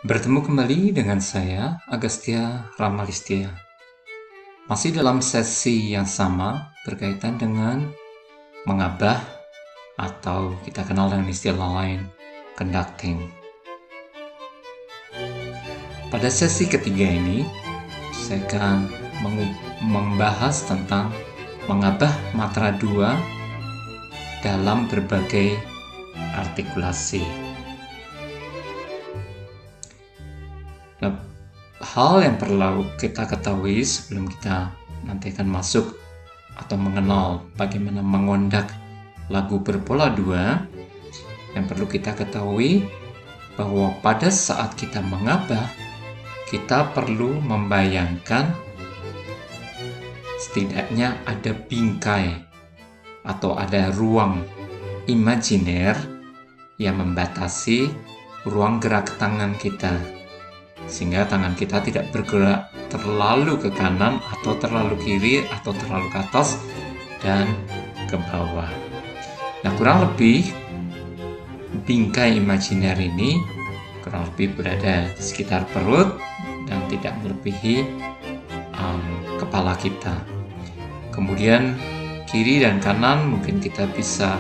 Bertemu kembali dengan saya, Agastya Ramalistia. Masih dalam sesi yang sama berkaitan dengan mengabah atau kita kenal dengan istilah lain, conducting. Pada sesi ketiga ini, saya akan membahas tentang mengabah matra 2 dalam berbagai artikulasi. Nah, hal yang perlu kita ketahui sebelum kita nanti akan masuk atau mengenal bagaimana mengondak lagu berpola 2, yang perlu kita ketahui bahwa pada saat kita mengabah, kita perlu membayangkan setidaknya ada bingkai atau ada ruang imajiner yang membatasi ruang gerak tangan kita, sehingga tangan kita tidak bergerak terlalu ke kanan atau terlalu kiri atau terlalu ke atas dan ke bawah. Nah, kurang lebih bingkai imajiner ini kurang lebih berada di sekitar perut dan tidak melebihi kepala kita. Kemudian kiri dan kanan mungkin kita bisa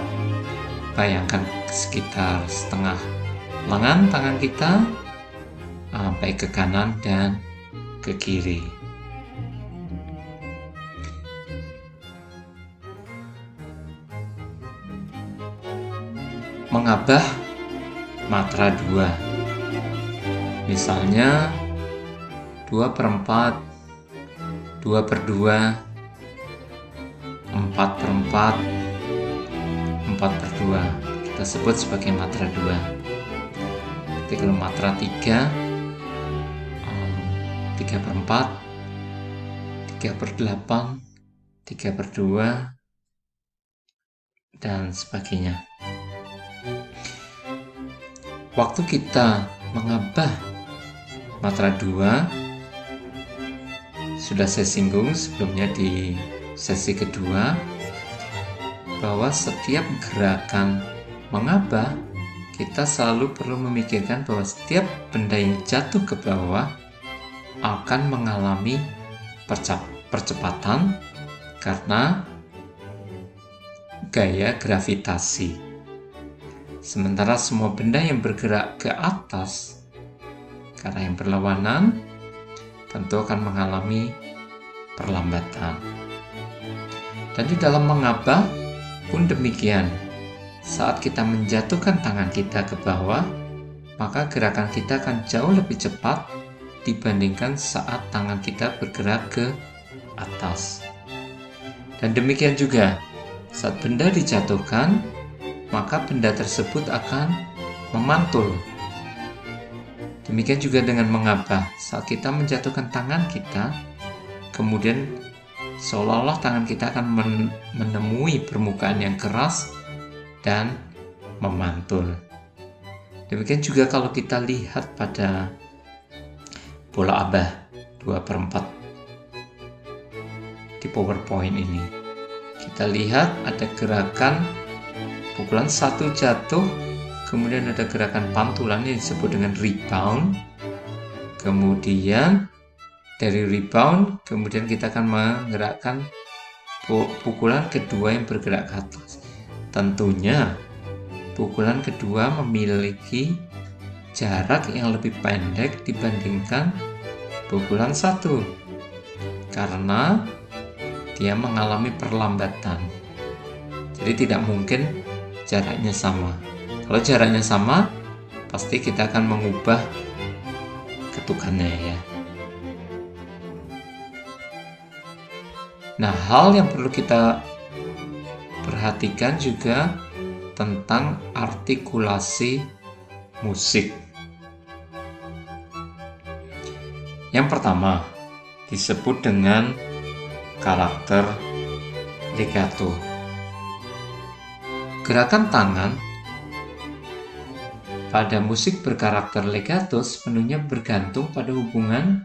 bayangkan sekitar setengah lengan tangan kita, baik ke kanan dan ke kiri. Mengabah matra 2, misalnya 2/4, 2/2, 4/4, 4/2, kita sebut sebagai matra 2. Jadi kalau matra 3, 3/4, 3/8, 3/2, dan sebagainya. Waktu kita mengabah matra 2, sudah saya singgung sebelumnya di sesi kedua, bahwa setiap gerakan mengabah, kita selalu perlu memikirkan bahwa setiap benda yang jatuh ke bawah akan mengalami percepatan karena gaya gravitasi. Sementara semua benda yang bergerak ke atas karena yang berlawanan tentu akan mengalami perlambatan. Dan di dalam mengabah pun demikian. Saat kita menjatuhkan tangan kita ke bawah, maka gerakan kita akan jauh lebih cepat dibandingkan saat tangan kita bergerak ke atas. Dan demikian juga, saat benda dijatuhkan, maka benda tersebut akan memantul. Demikian juga dengan mengabah, saat kita menjatuhkan tangan kita, kemudian seolah-olah tangan kita akan menemui permukaan yang keras dan memantul. Demikian juga kalau kita lihat pada bola abah 2/4 di PowerPoint ini. Kita lihat ada gerakan pukulan satu jatuh, kemudian ada gerakan pantulan yang disebut dengan rebound. Kemudian dari rebound, kemudian kita akan menggerakkan pukulan kedua yang bergerak ke atas. Tentunya pukulan kedua memiliki jarak yang lebih pendek dibandingkan pukulan satu karena dia mengalami perlambatan. Jadi tidak mungkin jaraknya sama. Kalau jaraknya sama, pasti kita akan mengubah ketukannya ya. Nah, hal yang perlu kita perhatikan juga tentang artikulasi musik. Yang pertama disebut dengan karakter legato. Gerakan tangan pada musik berkarakter legato sepenuhnya bergantung pada hubungan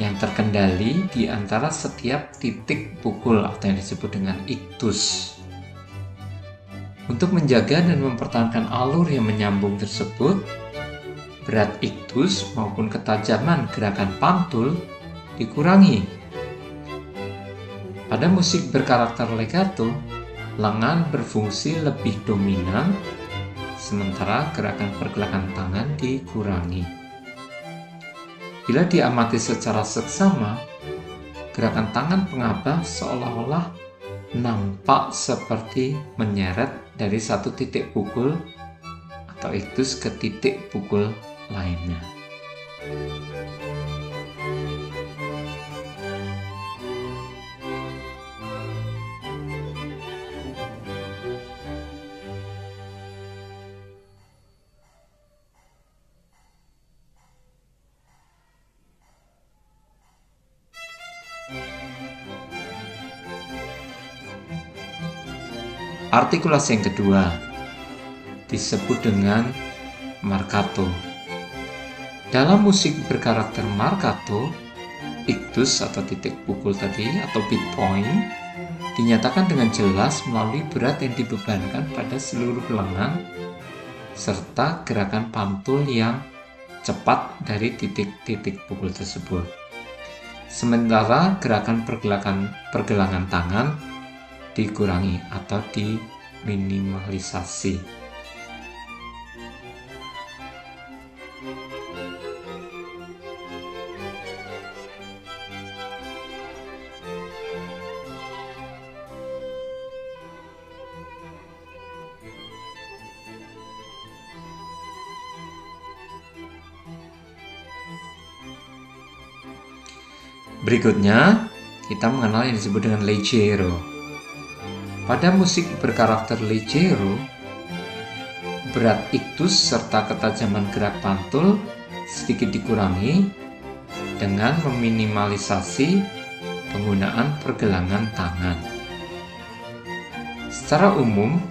yang terkendali di antara setiap titik pukul atau yang disebut dengan iktus. Untuk menjaga dan mempertahankan alur yang menyambung tersebut, berat iktus maupun ketajaman gerakan pantul dikurangi. Pada musik berkarakter legato, lengan berfungsi lebih dominan, sementara gerakan pergelangan tangan dikurangi. Bila diamati secara seksama, gerakan tangan pengabah seolah-olah nampak seperti menyeret dari satu titik pukul atau iktus ke titik pukul lainnya. Artikulasi yang kedua disebut dengan marcato. Dalam musik berkarakter marcato, iktus atau titik pukul tadi atau beat point dinyatakan dengan jelas melalui berat yang dibebankan pada seluruh lengan serta gerakan pantul yang cepat dari titik-titik pukul tersebut. Sementara gerakan pergelangan tangan dikurangi atau diminimalisasi. Berikutnya, kita mengenal yang disebut dengan leggero. Pada musik berkarakter leggero, berat iktus serta ketajaman gerak pantul sedikit dikurangi dengan meminimalisasi penggunaan pergelangan tangan. Secara umum,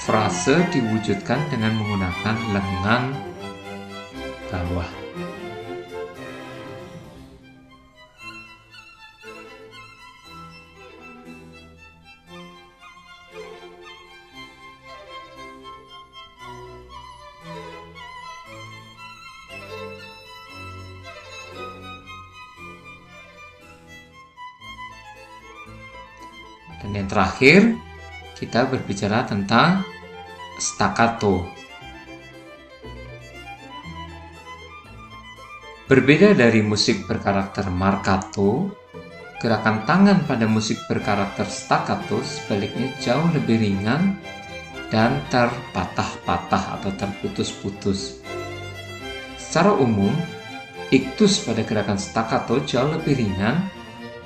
frase diwujudkan dengan menggunakan lengan bawah. Dan yang terakhir, kita berbicara tentang staccato. Berbeda dari musik berkarakter marcato, gerakan tangan pada musik berkarakter staccato sebaliknya jauh lebih ringan dan terpatah-patah atau terputus-putus. Secara umum, iktus pada gerakan staccato jauh lebih ringan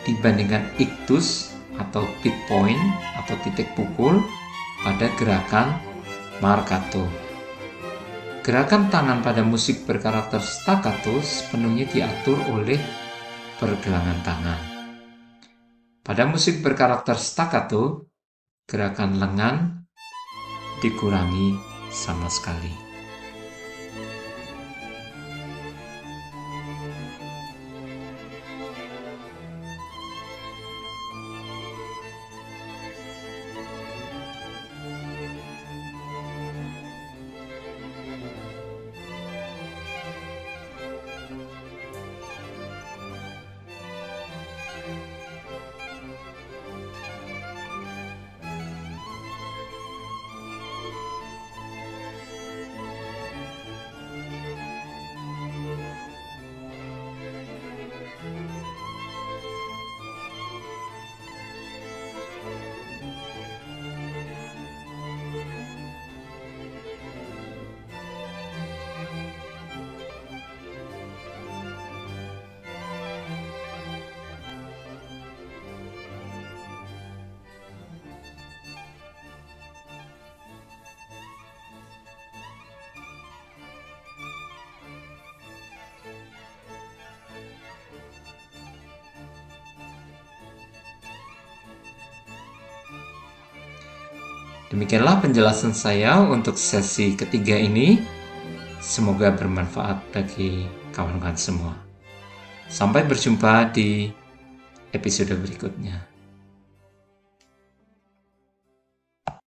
dibandingkan iktus atau beat point atau titik pukul pada gerakan marcato. Gerakan tangan pada musik berkarakter staccato sepenuhnya diatur oleh pergelangan tangan. Pada musik berkarakter staccato, gerakan lengan dikurangi sama sekali. Demikianlah penjelasan saya untuk sesi ketiga ini. Semoga bermanfaat bagi kawan-kawan semua. Sampai berjumpa di episode berikutnya.